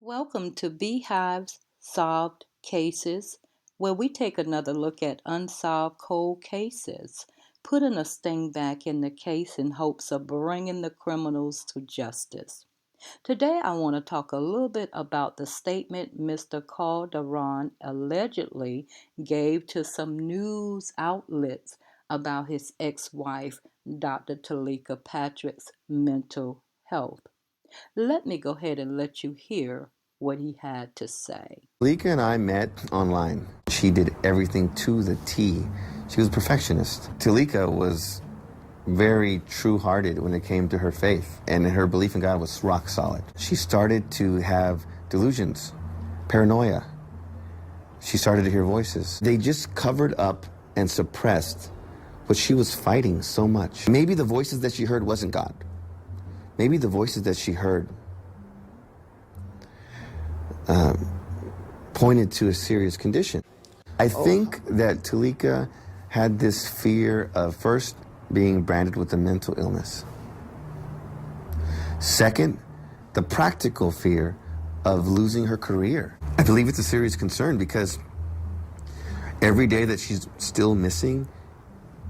Welcome to Beehive's Solved Cases, where we take another look at unsolved cold cases, putting a sting back in the case in hopes of bringing the criminals to justice. Today, I want to talk a little bit about the statement Mr. Calderon allegedly gave to some news outlets about his ex-wife, Dr. Teleka Patrick's mental health. Let me go ahead and let you hear what he had to say. Teleka and I met online. She did everything to the T. She was a perfectionist. Teleka was very true-hearted when it came to her faith, and her belief in God was rock solid. She started to have delusions, paranoia. She started to hear voices. They just covered up and suppressed what she was fighting so much. Maybe the voices that she heard wasn't God. Maybe the voices that she heard pointed to a serious condition. I think that Teleka had this fear of first being branded with a mental illness. Second, the practical fear of losing her career. I believe it's a serious concern because every day that she's still missing,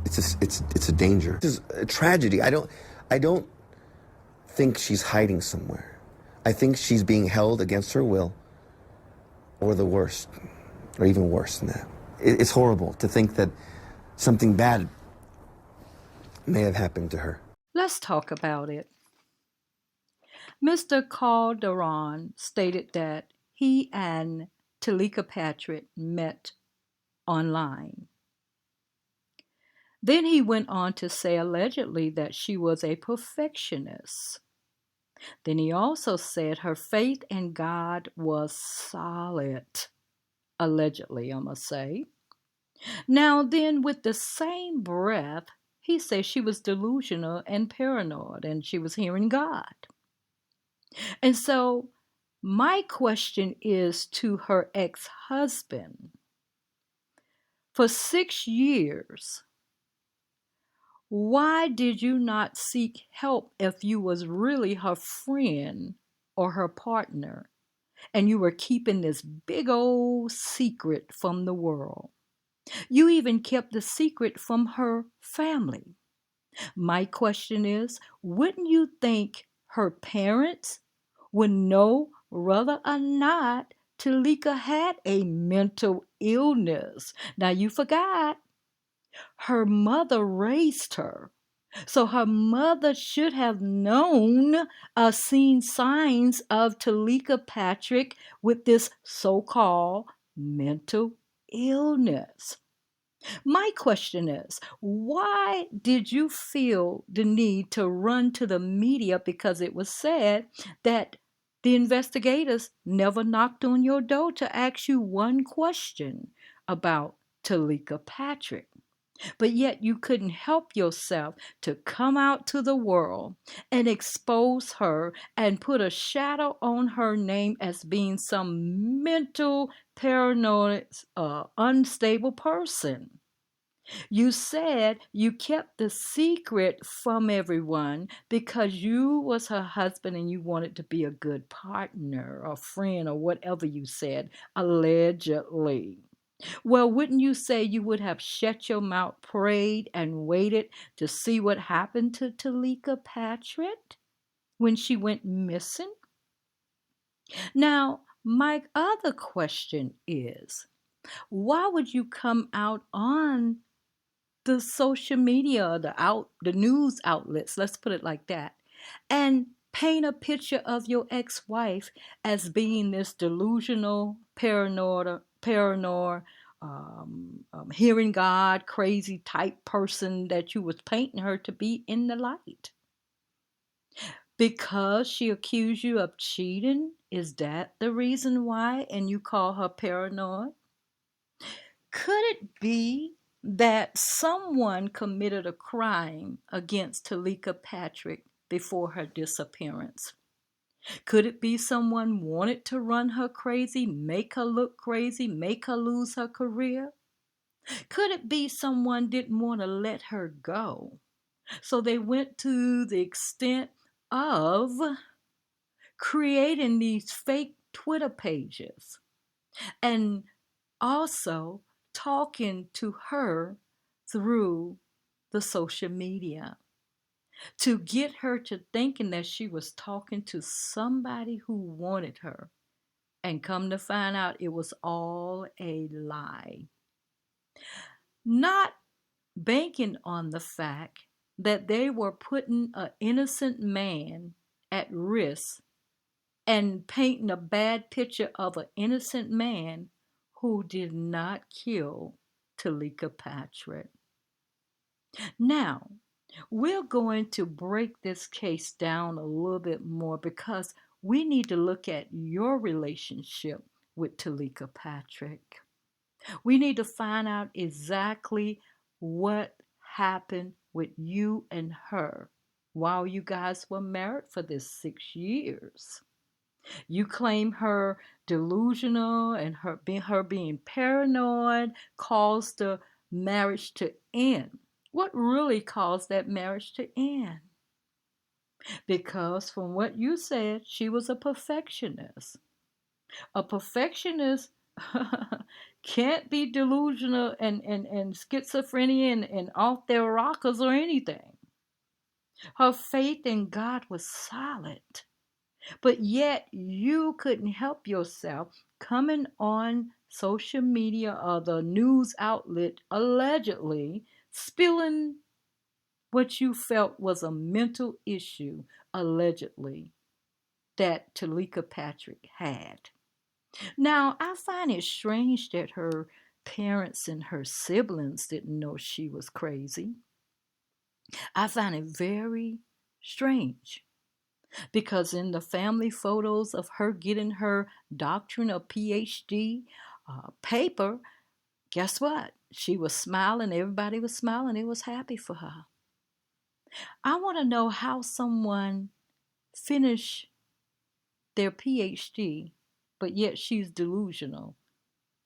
it's a danger. It's a tragedy. I don't think she's hiding somewhere. I think she's being held against her will, or the worst, or even worse than that. It's horrible to think that something bad may have happened to her. Let's talk about it. Mr. Calderon stated that he and Teleka Patrick met online. Then he went on to say allegedly that she was a perfectionist. Then he also said her faith in God was solid. Allegedly, I must say. Now then, with the same breath, he said she was delusional and paranoid and she was hearing God. And so my question is to her ex-husband. For 6 years, why did you not seek help if you was really her friend or her partner and you were keeping this big old secret from the world? You even kept the secret from her family. My question is, wouldn't you think her parents would know whether or not Teleka had a mental illness? Now you forgot, her mother raised her. So her mother should have known, seen signs of Teleka Patrick with this so-called mental illness. My question is, why did you feel the need to run to the media because it was said that the investigators never knocked on your door to ask you one question about Teleka Patrick? But yet you couldn't help yourself to come out to the world and expose her and put a shadow on her name as being some mental, paranoid, unstable person. You said you kept the secret from everyone because you was her husband and you wanted to be a good partner or friend or whatever you said, allegedly. Well, wouldn't you say you would have shut your mouth, prayed, and waited to see what happened to Teleka Patrick when she went missing? Now, my other question is, why would you come out on the social media, the news outlets, let's put it like that, and paint a picture of your ex-wife as being this delusional, paranoid, hearing God, crazy type person that you was painting her to be in the light? Because she accused you of cheating? Is that the reason why? And you call her paranoid? Could it be that someone committed a crime against Teleka Patrick before her disappearance? Could it be someone wanted to run her crazy, make her look crazy, make her lose her career? Could it be someone didn't want to let her go? So they went to the extent of creating these fake Twitter pages, and also talking to her through the social media to get her to thinking that she was talking to somebody who wanted her. And come to find out, it was all a lie. Not banking on the fact that they were putting an innocent man at risk and painting a bad picture of an innocent man who did not kill Teleka Patrick. Now, we're going to break this case down a little bit more because we need to look at your relationship with Teleka Patrick. We need to find out exactly what happened with you and her while you guys were married for this 6 years. You claim her delusional and her being paranoid caused the marriage to end. What really caused that marriage to end? Because from what you said, she was a perfectionist. A perfectionist can't be delusional and schizophrenia and off their rockers or anything. Her faith in God was solid. But yet you couldn't help yourself coming on social media or the news outlet allegedly spilling what you felt was a mental issue, allegedly, that Teleka Patrick had. Now, I find it strange that her parents and her siblings didn't know she was crazy. I find it very strange because in the family photos of her getting her doctorate or PhD paper, guess what? She was smiling, everybody was smiling, it was happy for her. I want to know how someone finished their PhD, but yet she's delusional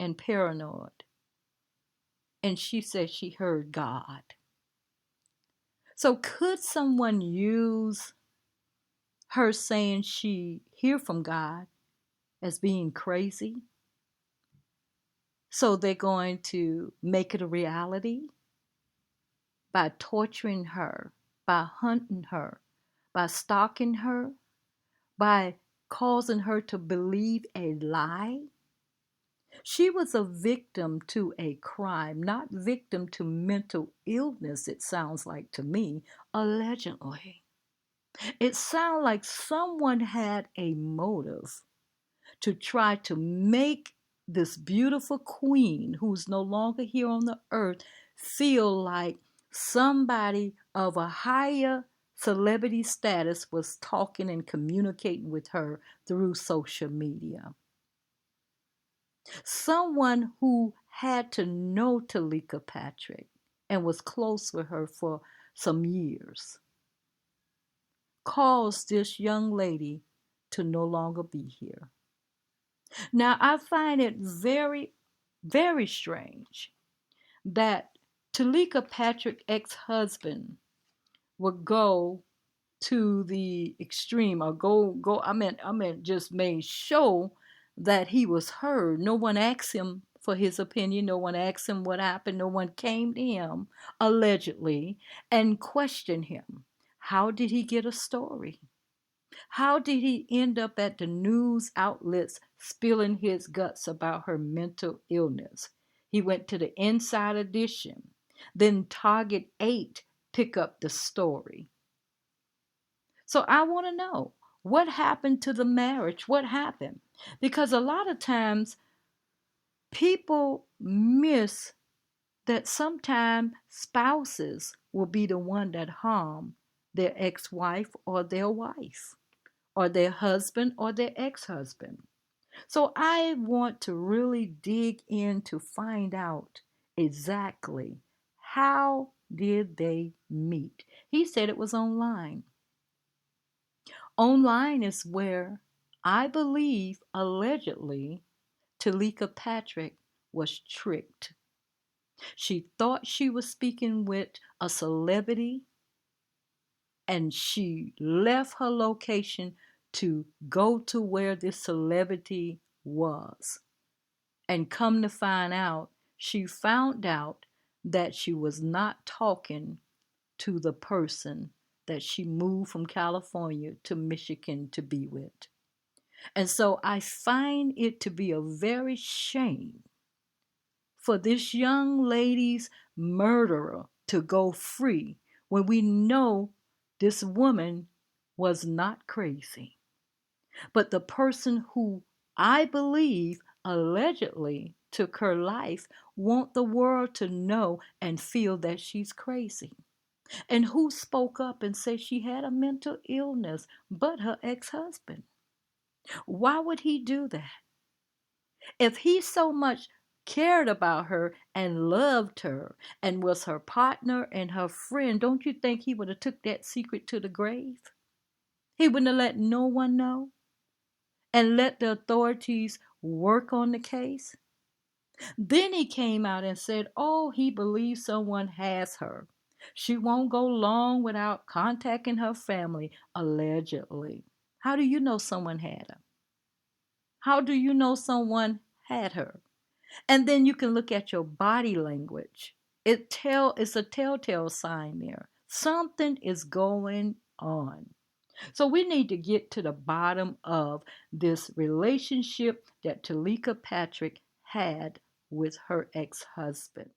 and paranoid. And she said she heard God. So could someone use her saying she hear from God as being crazy? So they're going to make it a reality by torturing her, by hunting her, by stalking her, by causing her to believe a lie. She was a victim to a crime, not victim to mental illness, it sounds like to me, allegedly. It sounds like someone had a motive to try to make this beautiful queen who's no longer here on the earth feel like somebody of a higher celebrity status was talking and communicating with her through social media. Someone who had to know Teleka Patrick and was close with her for some years caused this young lady to no longer be here. Now, I find it very, very strange that Teleka Patrick's ex-husband would go to the extreme or just made sure that he was heard. No one asked him for his opinion. No one asked him what happened. No one came to him, allegedly, and questioned him. How did he get a story? How did he end up at the news outlets spilling his guts about her mental illness? He went to the Inside Edition. Then Target 8 pick up the story. So I want to know, what happened to the marriage? What happened? Because a lot of times people miss that sometimes spouses will be the one that harm their ex-wife or their wife or their husband or their ex-husband. So I want to really dig in to find out exactly how did they meet. He said it was online. Online is where I believe allegedly Teleka Patrick was tricked. She thought she was speaking with a celebrity and she left her location to go to where this celebrity was. And come to find out, she found out that she was not talking to the person that she moved from California to Michigan to be with. And so I find it to be a very shame for this young lady's murderer to go free when we know this woman was not crazy. But the person who I believe allegedly took her life want the world to know and feel that she's crazy. And who spoke up and said she had a mental illness but her ex-husband? Why would he do that? If he so much cared about her and loved her and was her partner and her friend, don't you think he would have took that secret to the grave? He wouldn't have let no one know and let the authorities work on the case. Then he came out and said, oh, he believes someone has her. She won't go long without contacting her family, allegedly. How do you know someone had her? How do you know someone had her? And then you can look at your body language. It's a telltale sign there. Something is going on. So we need to get to the bottom of this relationship that Teleka Patrick had with her ex-husband.